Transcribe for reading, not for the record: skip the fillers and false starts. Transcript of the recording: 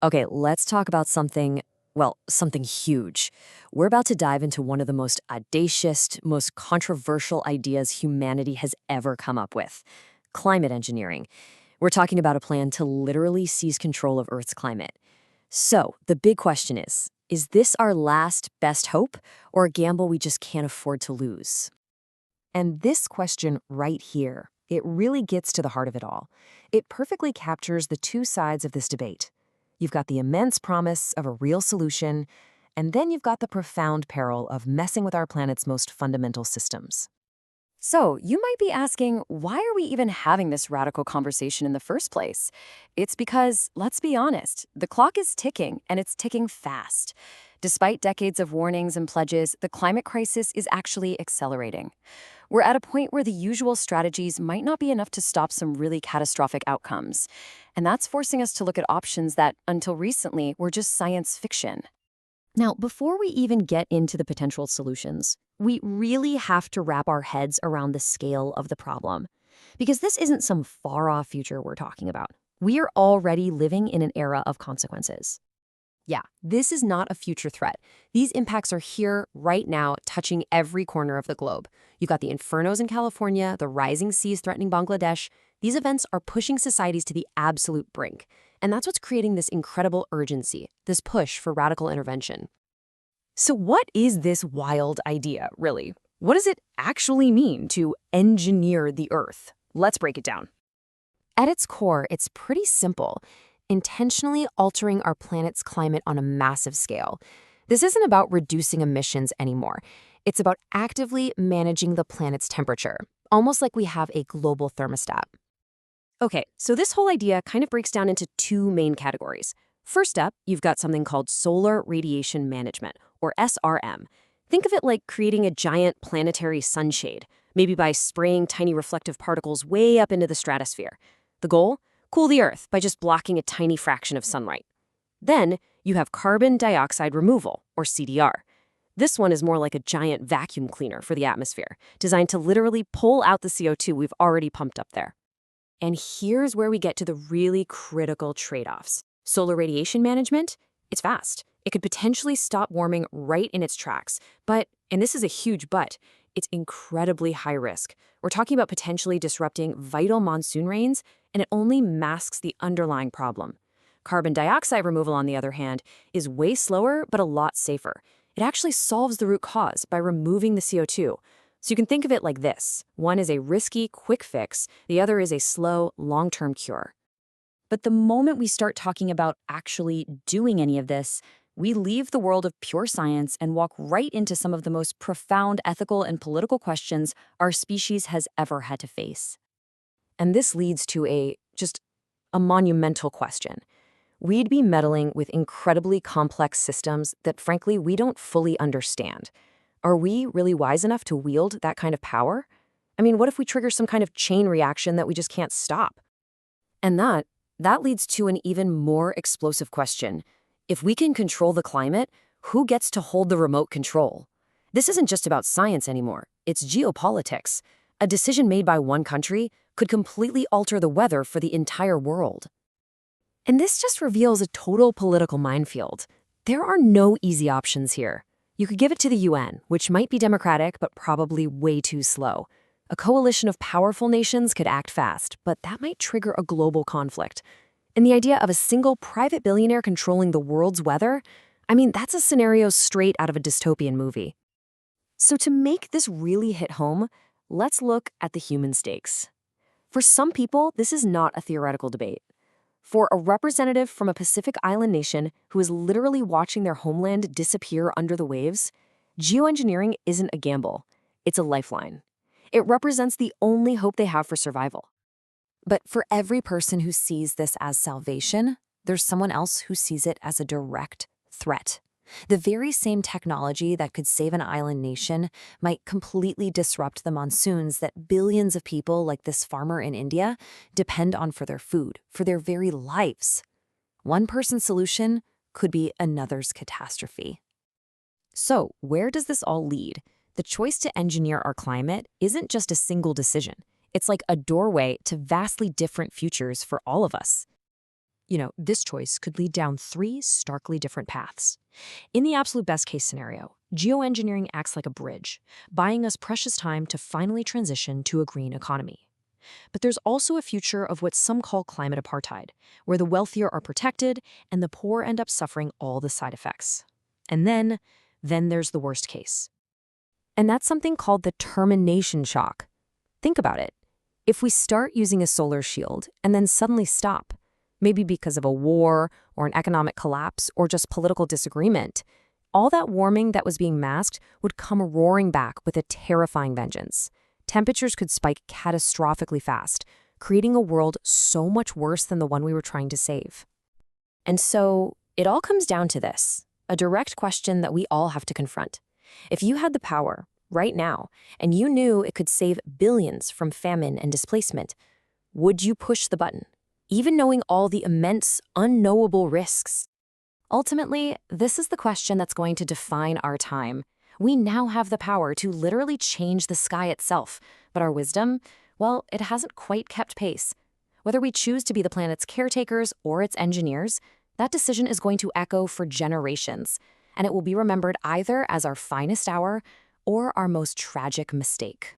Okay, let's talk about something huge. We're about to dive into one of the most audacious, most controversial ideas humanity has ever come up with: climate engineering. We're talking about a plan to literally seize control of Earth's climate. So, the big question is this our last best hope, or a gamble we just can't afford to lose? And this question right here, it really gets to the heart of it all. It perfectly captures the two sides of this debate. You've got the immense promise of a real solution, and then you've got the profound peril of messing with our planet's most fundamental systems. So, you might be asking, why are we even having this radical conversation in the first place? It's because, let's be honest, the clock is ticking, and it's ticking fast. Despite decades of warnings and pledges, the climate crisis is actually accelerating. We're at a point where the usual strategies might not be enough to stop some really catastrophic outcomes. And that's forcing us to look at options that, until recently, were just science fiction. Now, before we even get into the potential solutions, we really have to wrap our heads around the scale of the problem. Because this isn't some far-off future we're talking about. We are already living in an era of consequences. Yeah, this is not a future threat. These impacts are here right now, touching every corner of the globe. You've got the infernos in California, the rising seas threatening Bangladesh. These events are pushing societies to the absolute brink. And that's what's creating this incredible urgency, this push for radical intervention. So, what is this wild idea, really? What does it actually mean to engineer the Earth? Let's break it down. At its core, it's pretty simple: intentionally altering our planet's climate on a massive scale. This isn't about reducing emissions anymore. It's about actively managing the planet's temperature, almost like we have a global thermostat. Okay, so this whole idea kind of breaks down into two main categories. First up, you've got something called solar radiation management, or SRM. Think of it like creating a giant planetary sunshade, maybe by spraying tiny reflective particles way up into the stratosphere. The goal? Cool the Earth by just blocking a tiny fraction of sunlight. Then you have carbon dioxide removal, or CDR. This one is more like a giant vacuum cleaner for the atmosphere, designed to literally pull out the CO2 we've already pumped up there. And here's where we get to the really critical trade-offs. Solar radiation management? It's fast. It could potentially stop warming right in its tracks. But, and this is a huge but, it's incredibly high risk. We're talking about potentially disrupting vital monsoon rains, and it only masks the underlying problem. Carbon dioxide removal, on the other hand, is way slower but a lot safer. It actually solves the root cause by removing the CO2. So you can think of it like this. One is a risky, quick fix. The other is a slow, long-term cure. But the moment we start talking about actually doing any of this, we leave the world of pure science and walk right into some of the most profound ethical and political questions our species has ever had to face. And this leads to a monumental question. We'd be meddling with incredibly complex systems that, frankly, we don't fully understand. Are we really wise enough to wield that kind of power? I mean, what if we trigger some kind of chain reaction that we just can't stop? And that leads to an even more explosive question. If we can control the climate, who gets to hold the remote control? This isn't just about science anymore. It's geopolitics. A decision made by one country could completely alter the weather for the entire world. And this just reveals a total political minefield. There are no easy options here. You could give it to the UN, which might be democratic but probably way too slow. A coalition of powerful nations could act fast, but that might trigger a global conflict. And the idea of a single private billionaire controlling the world's weather, I mean, that's a scenario straight out of a dystopian movie. So to make this really hit home, let's look at the human stakes. For some people, this is not a theoretical debate. For a representative from a Pacific Island nation who is literally watching their homeland disappear under the waves, geoengineering isn't a gamble. It's a lifeline. It represents the only hope they have for survival. But for every person who sees this as salvation, there's someone else who sees it as a direct threat. The very same technology that could save an island nation might completely disrupt the monsoons that billions of people like this farmer in India depend on for their food, for their very lives. One person's solution could be another's catastrophe. So, where does this all lead? The choice to engineer our climate isn't just a single decision. It's like a doorway to vastly different futures for all of us. This choice could lead down three starkly different paths. In the absolute best case scenario, geoengineering acts like a bridge, buying us precious time to finally transition to a green economy. But there's also a future of what some call climate apartheid, where the wealthier are protected and the poor end up suffering all the side effects. And then there's the worst case. And that's something called the termination shock. Think about it. If we start using a solar shield and then suddenly stop, maybe because of a war or an economic collapse or just political disagreement, all that warming that was being masked would come roaring back with a terrifying vengeance. Temperatures could spike catastrophically fast, creating a world so much worse than the one we were trying to save. And so it all comes down to this, a direct question that we all have to confront. If you had the power right now and you knew it could save billions from famine and displacement, would you push the button, even knowing all the immense, unknowable risks? Ultimately, this is the question that's going to define our time. We now have the power to literally change the sky itself, but our wisdom, well, it hasn't quite kept pace. Whether we choose to be the planet's caretakers or its engineers, that decision is going to echo for generations, and it will be remembered either as our finest hour or our most tragic mistake.